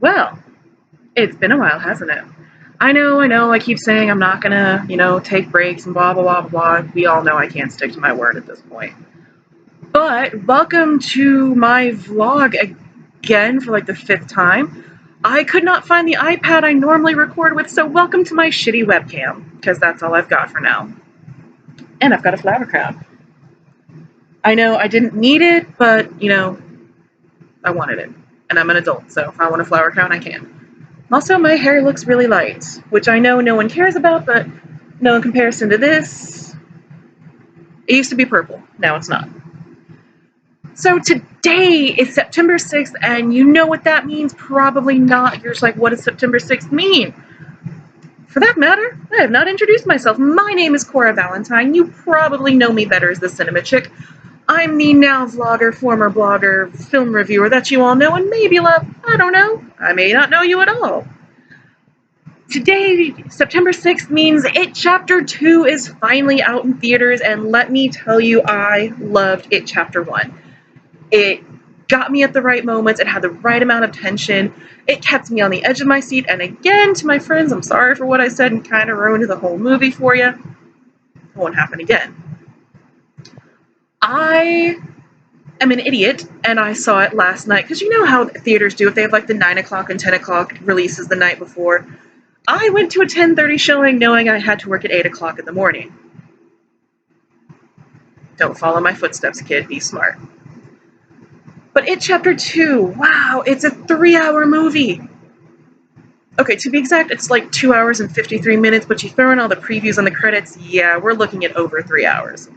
Well, it's been a while, hasn't it? I know, I keep saying I'm not gonna, take breaks and blah, blah, blah, blah. We all know I can't stick to my word at this point. But welcome to my vlog again for like the 5th time. I could not find the iPad I normally record with, so welcome to my shitty webcam, because that's all I've got for now. And I've got a flower crown. I know I didn't need it, but, I wanted it. And I'm an adult, so if I want a flower crown, I can. Also, my hair looks really light, which I know no one cares about, but no, in comparison to this, it used to be purple. Now it's not. So today is September 6th, and you know what that means? Probably not. You're just like, what does September 6th mean? For that matter, I have not introduced myself. My name is Cora Valentine. You probably know me better as the Cinema Chick. I'm the now vlogger, former blogger, film reviewer that you all know and maybe love. I don't know. I may not know you at all. Today, September 6th, means It Chapter 2 is finally out in theaters, and let me tell you, I loved It Chapter 1. It got me at the right moments, it had the right amount of tension, it kept me on the edge of my seat, and again, to my friends, I'm sorry for what I said and kind of ruined the whole movie for you. It won't happen again. I am an idiot, and I saw it last night, because you know how theaters do, if they have like the 9 o'clock and 10 o'clock releases the night before. I went to a 10:30 showing knowing I had to work at 8 o'clock in the morning. Don't follow my footsteps, kid. Be smart. But It Chapter 2, wow, it's a 3-hour movie. Okay, to be exact, it's like 2 hours and 53 minutes, but you throw in all the previews and the credits, yeah, we're looking at over 3 hours.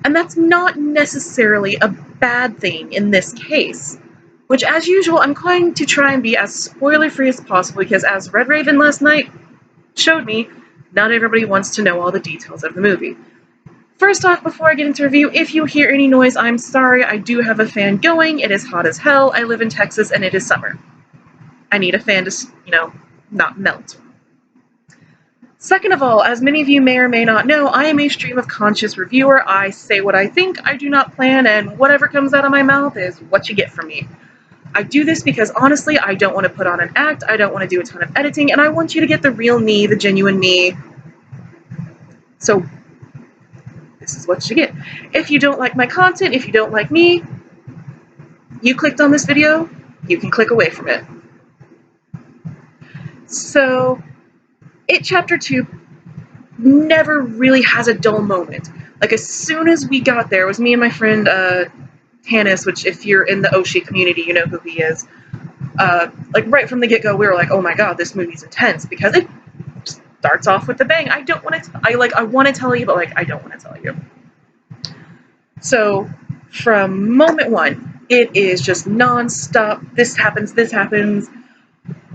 And that's not necessarily a bad thing in this case. Which, as usual, I'm going to try and be as spoiler-free as possible, because as Red Raven last night showed me, not everybody wants to know all the details of the movie. First off, before I get into review, if you hear any noise, I'm sorry. I do have a fan going. It is hot as hell. I live in Texas, and it is summer. I need a fan to, not melt. Second of all, as many of you may or may not know, I am a stream of conscious reviewer. I say what I think, I do not plan, and whatever comes out of my mouth is what you get from me. I do this because, honestly, I don't want to put on an act, I don't want to do a ton of editing, and I want you to get the real me, the genuine me. So, this is what you get. If you don't like my content, if you don't like me, you clicked on this video, you can click away from it. So, It Chapter 2 never really has a dull moment. Like, as soon as we got there, it was me and my friend, Hannes, which if you're in the Oshi community, you know who he is. Like right from the get-go, we were like, oh my god, this movie's intense, because it starts off with a bang. I want to tell you, but I don't want to tell you. So, from moment one, it is just non-stop, this happens,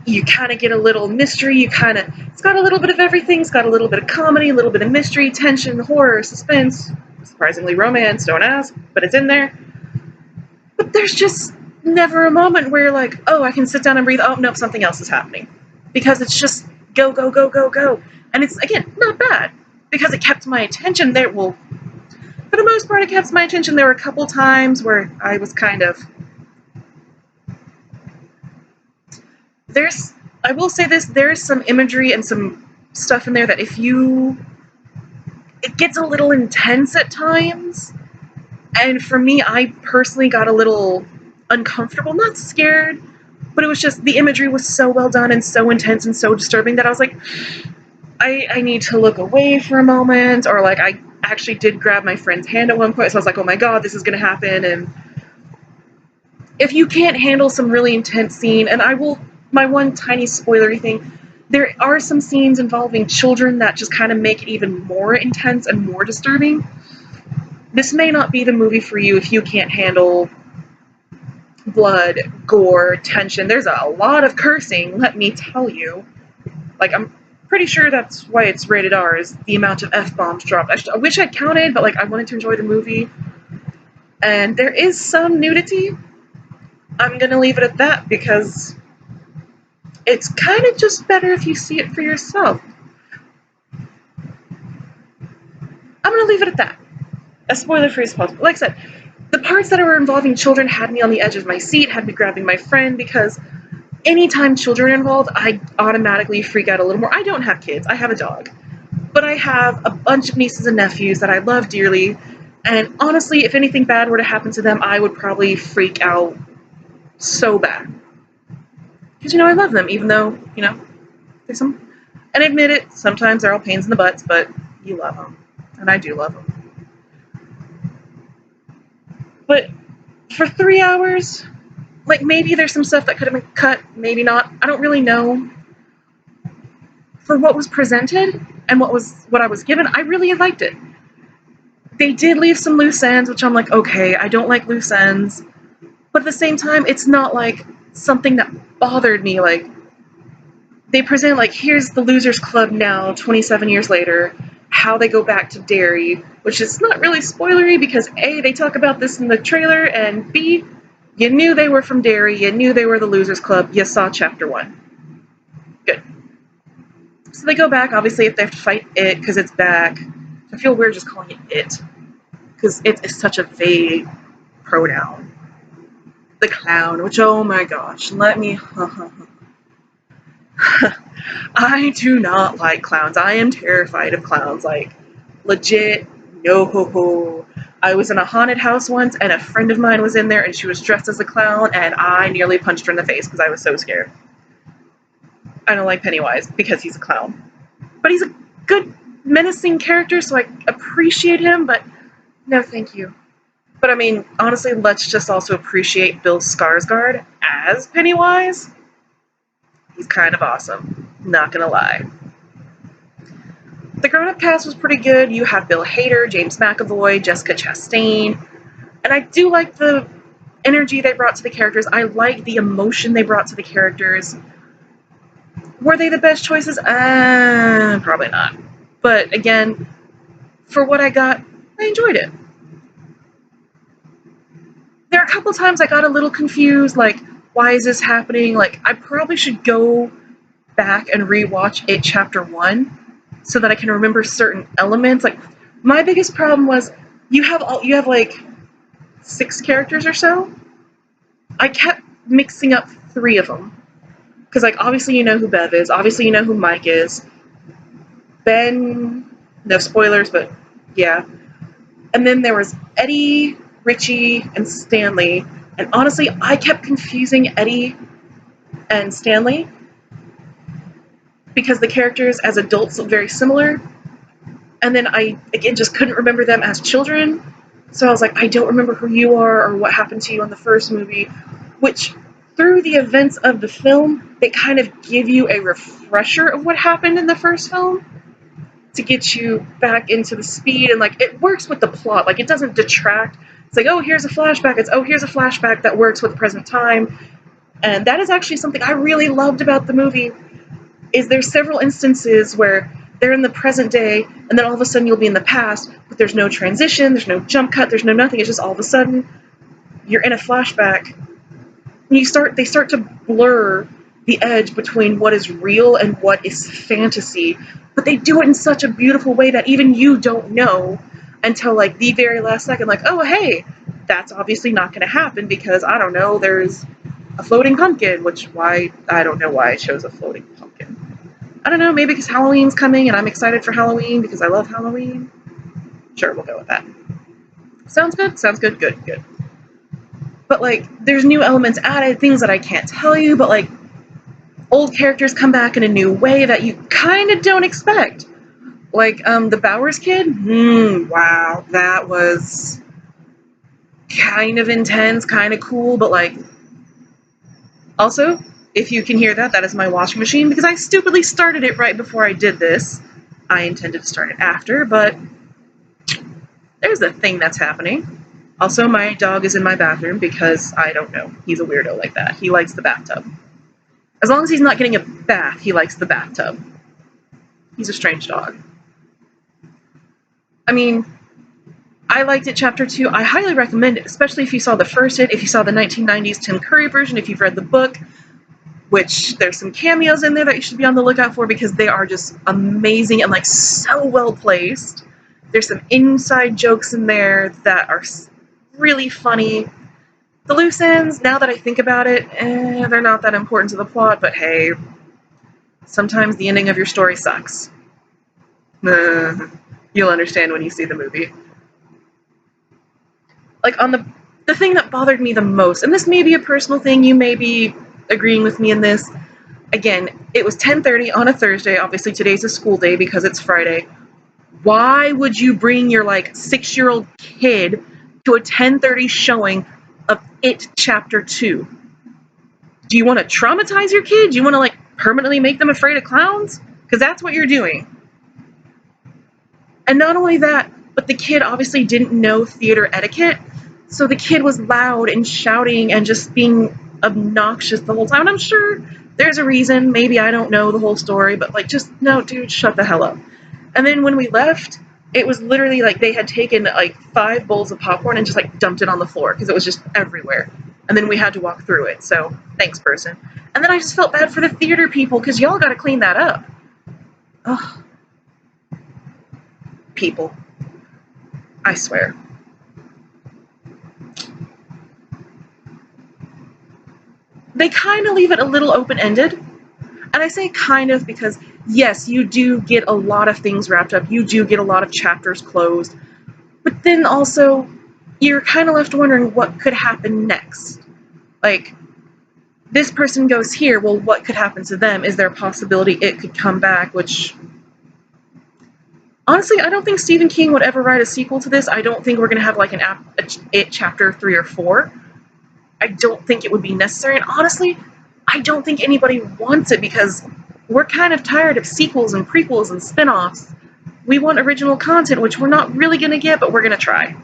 you kind of get a little mystery, it's got a little bit of everything, it's got a little bit of comedy, a little bit of mystery, tension, horror, suspense, surprisingly romance, don't ask, but it's in there. But there's just never a moment where you're like, oh, I can sit down and breathe. Oh, no, something else is happening. Because it's just go, go, go, go, go. And it's, again, not bad. Because it kept my attention there. Well, for the most part, it kept my attention. There were a couple times where I was kind of... I will say this, there's some imagery and some stuff in there that it gets a little intense at times. And for me, I personally got a little uncomfortable, not scared, but it was just, the imagery was so well done and so intense and so disturbing that I was like, I need to look away for a moment, or I actually did grab my friend's hand at one point, so I was like, oh my god, this is going to happen. And if you can't handle some really intense scene, and my one tiny spoilery thing, there are some scenes involving children that just kind of make it even more intense and more disturbing. This may not be the movie for you if you can't handle blood, gore, tension. There's a lot of cursing, let me tell you. I'm pretty sure that's why it's rated R, is the amount of F-bombs dropped. I wish I'd counted, but I wanted to enjoy the movie. And there is some nudity. I'm gonna leave it at that, because it's kind of just better if you see it for yourself. I'm gonna leave it at that. As spoiler-free as possible. Like I said, the parts that were involving children had me on the edge of my seat, had me grabbing my friend, because anytime children are involved, I automatically freak out a little more. I don't have kids. I have a dog. But I have a bunch of nieces and nephews that I love dearly. And honestly, if anything bad were to happen to them, I would probably freak out so bad. Because, I love them, even though, there's some. And admit it, sometimes they're all pains in the butts, but you love them. And I do love them. But for 3 hours, maybe there's some stuff that could have been cut, maybe not. I don't really know. For what was presented and what I was given, I really liked it. They did leave some loose ends, which I'm like, okay, I don't like loose ends. But at the same time, it's not something that bothered me. They present here's the Losers Club now, 27 years later, how they go back to Derry, which is not really spoilery because A, they talk about this in the trailer, and B, you knew they were from Derry, you knew they were the Losers Club, you saw chapter 1. Good. So they go back, obviously, if they have to fight it, because it's back. I feel weird just calling it, because it's such a vague pronoun. The clown, which, oh my gosh, let me... I do not like clowns. I am terrified of clowns. Legit, no. I was in a haunted house once, and a friend of mine was in there, and she was dressed as a clown, and I nearly punched her in the face because I was so scared. I don't like Pennywise because he's a clown. But he's a good, menacing character, so I appreciate him, but no thank you. But I mean, honestly, let's just also appreciate Bill Skarsgård as Pennywise. He's kind of awesome, not gonna lie. The grown-up cast was pretty good. You have Bill Hader, James McAvoy, Jessica Chastain, and I do like the energy they brought to the characters. I like the emotion they brought to the characters. Were they the best choices? Probably not. But again, for what I got, I enjoyed it. There are a couple times I got a little confused, why is this happening? I probably should go back and rewatch it chapter 1 so that I can remember certain elements. My biggest problem was you have 6 characters or so. I kept mixing up 3 of them. Because, obviously you know who Bev is. Obviously you know who Mike is. Ben, no spoilers, but yeah. And then there was Eddie, Richie, and Stanley. And honestly, I kept confusing Eddie and Stanley because the characters as adults look very similar. And then I, again, just couldn't remember them as children. So I was like, I don't remember who you are or what happened to you in the first movie. Which, through the events of the film, they kind of give you a refresher of what happened in the first film to get you back into the speed. And, it works with the plot. It doesn't detract. It's oh, here's a flashback. It's, oh, here's a flashback that works with the present time. And that is actually something I really loved about the movie, is there's several instances where they're in the present day, and then all of a sudden you'll be in the past, but there's no transition, there's no jump cut, there's no nothing. It's just all of a sudden you're in a flashback. And they start to blur the edge between what is real and what is fantasy, but they do it in such a beautiful way that even you don't know until the very last second, oh, hey, that's obviously not going to happen because, I don't know, there's a floating pumpkin, I don't know why I chose a floating pumpkin. I don't know, maybe because Halloween's coming and I'm excited for Halloween because I love Halloween. Sure, we'll go with that. Sounds good? Sounds good, good. But, there's new elements added, things that I can't tell you, but, old characters come back in a new way that you kind of don't expect. The Bowers kid? Wow, that was kind of intense, kind of cool, but, also, if you can hear that, that is my washing machine, because I stupidly started it right before I did this. I intended to start it after, but there's a thing that's happening. Also, my dog is in my bathroom because, I don't know, he's a weirdo like that. He likes the bathtub. As long as he's not getting a bath, he likes the bathtub. He's a strange dog. I mean, I liked it, chapter 2. I highly recommend it, especially if you saw the first hit, if you saw the 1990s Tim Curry version, if you've read the book, which there's some cameos in there that you should be on the lookout for because they are just amazing and, so well placed. There's some inside jokes in there that are really funny. The loose ends, now that I think about it, they're not that important to the plot, but hey, sometimes the ending of your story sucks. You'll understand when you see the movie. Like, on the thing that bothered me the most, and this may be a personal thing, you may be agreeing with me in this. Again, it was 10:30 on a Thursday. Obviously, today's a school day because it's Friday. Why would you bring your, like, 6-year-old kid to a 10:30 showing of It Chapter 2? Do you want to traumatize your kid? Do you want to, like, permanently make them afraid of clowns? Because that's what you're doing. And not only that, but the kid obviously didn't know theater etiquette, so the kid was loud and shouting and just being obnoxious the whole time. And I'm sure there's a reason. Maybe I don't know the whole story, but, like, just, no, dude, shut the hell up. And then when we left, it was literally like they had taken, like, 5 bowls of popcorn and just, like, dumped it on the floor because it was just everywhere. And then we had to walk through it, so thanks, person. And then I just felt bad for the theater people because y'all got to clean that up. Ugh. People. I swear. They kind of leave it a little open-ended. And I say kind of because, yes, you do get a lot of things wrapped up. You do get a lot of chapters closed. But then also, you're kind of left wondering what could happen next. Like, this person goes here, well, what could happen to them? Is there a possibility it could come back? Which, honestly, I don't think Stephen King would ever write a sequel to this. I don't think we're going to have, like, It Chapter 3 or 4. I don't think it would be necessary. And honestly, I don't think anybody wants it because we're kind of tired of sequels and prequels and spin-offs. We want original content, which we're not really going to get, but we're going to try.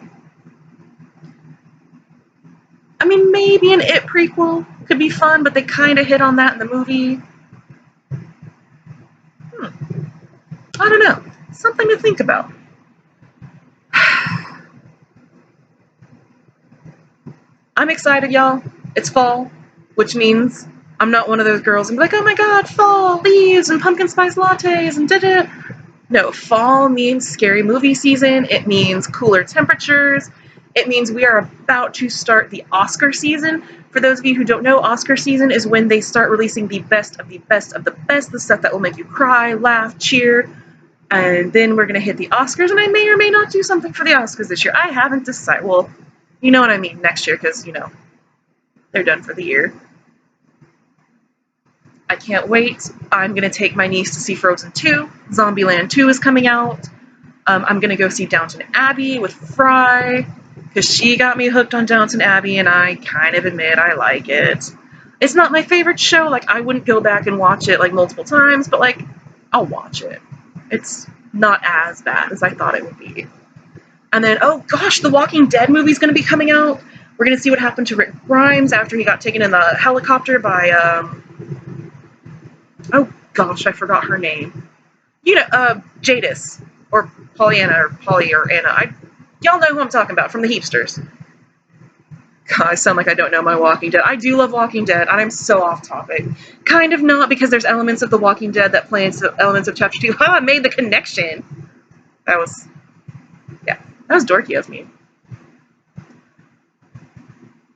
I mean, maybe an It prequel could be fun, but they kind of hit on that in the movie. I don't know. Something to think about. I'm excited, y'all. It's fall, which means I'm not one of those girls and be like, oh my god, fall, leaves, and pumpkin spice lattes, and da-da. No, fall means scary movie season. It means cooler temperatures. It means we are about to start the Oscar season. For those of you who don't know, Oscar season is when they start releasing the best of the best of the best, the stuff that will make you cry, laugh, cheer. And then we're going to hit the Oscars, and I may or may not do something for the Oscars this year. I haven't decided. Well, you know what I mean, next year, because, they're done for the year. I can't wait. I'm going to take my niece to see Frozen 2. Zombieland 2 is coming out. I'm going to go see Downton Abbey with Fry, because she got me hooked on Downton Abbey, and I kind of admit I like it. It's not my favorite show. Like, I wouldn't go back and watch it, like, multiple times, but, like, I'll watch it. It's not as bad as I thought it would be. And then, oh gosh, the Walking Dead movie's going to be coming out. We're going to see what happened to Rick Grimes after he got taken in the helicopter by, oh gosh, I forgot her name. Jadis, or Pollyanna, or Polly, or Anna. Y'all know who I'm talking about, from the Heapsters. God, I sound like I don't know my Walking Dead. I do love Walking Dead, and I'm so off topic. Kind of not, because there's elements of the Walking Dead that play into elements of Chapter 2. Ha! I made the connection! That was dorky of me.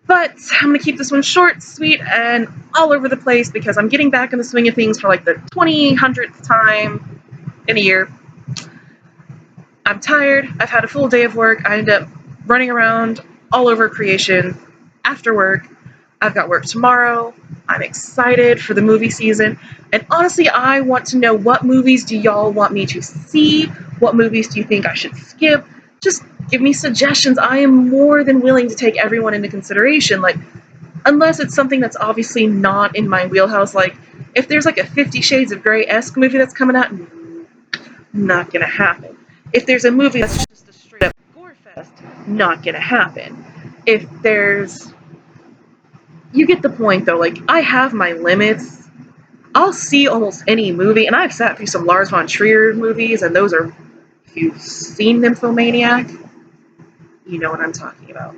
But I'm going to keep this one short, sweet, and all over the place because I'm getting back in the swing of things for like the 200th time in a year. I'm tired. I've had a full day of work. I end up running around all over creation after work. I've got work tomorrow. I'm excited for the movie season. And honestly, I want to know, what movies do y'all want me to see? What movies do you think I should skip? Just give me suggestions. I am more than willing to take everyone into consideration. Like, unless it's something that's obviously not in my wheelhouse. Like, if there's like a 50 Shades of Grey-esque movie that's coming out, not gonna happen. If there's a movie that's just a straight up gore fest, not gonna happen. If there's... You get the point, though. Like, I have my limits. I'll see almost any movie, and I've sat through some Lars von Trier movies, and those are... If you've seen Nymphomaniac, you know what I'm talking about.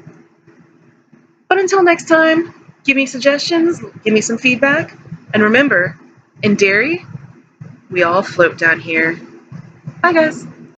But until next time, give me suggestions, give me some feedback, and remember, in Derry, we all float down here. Bye, guys.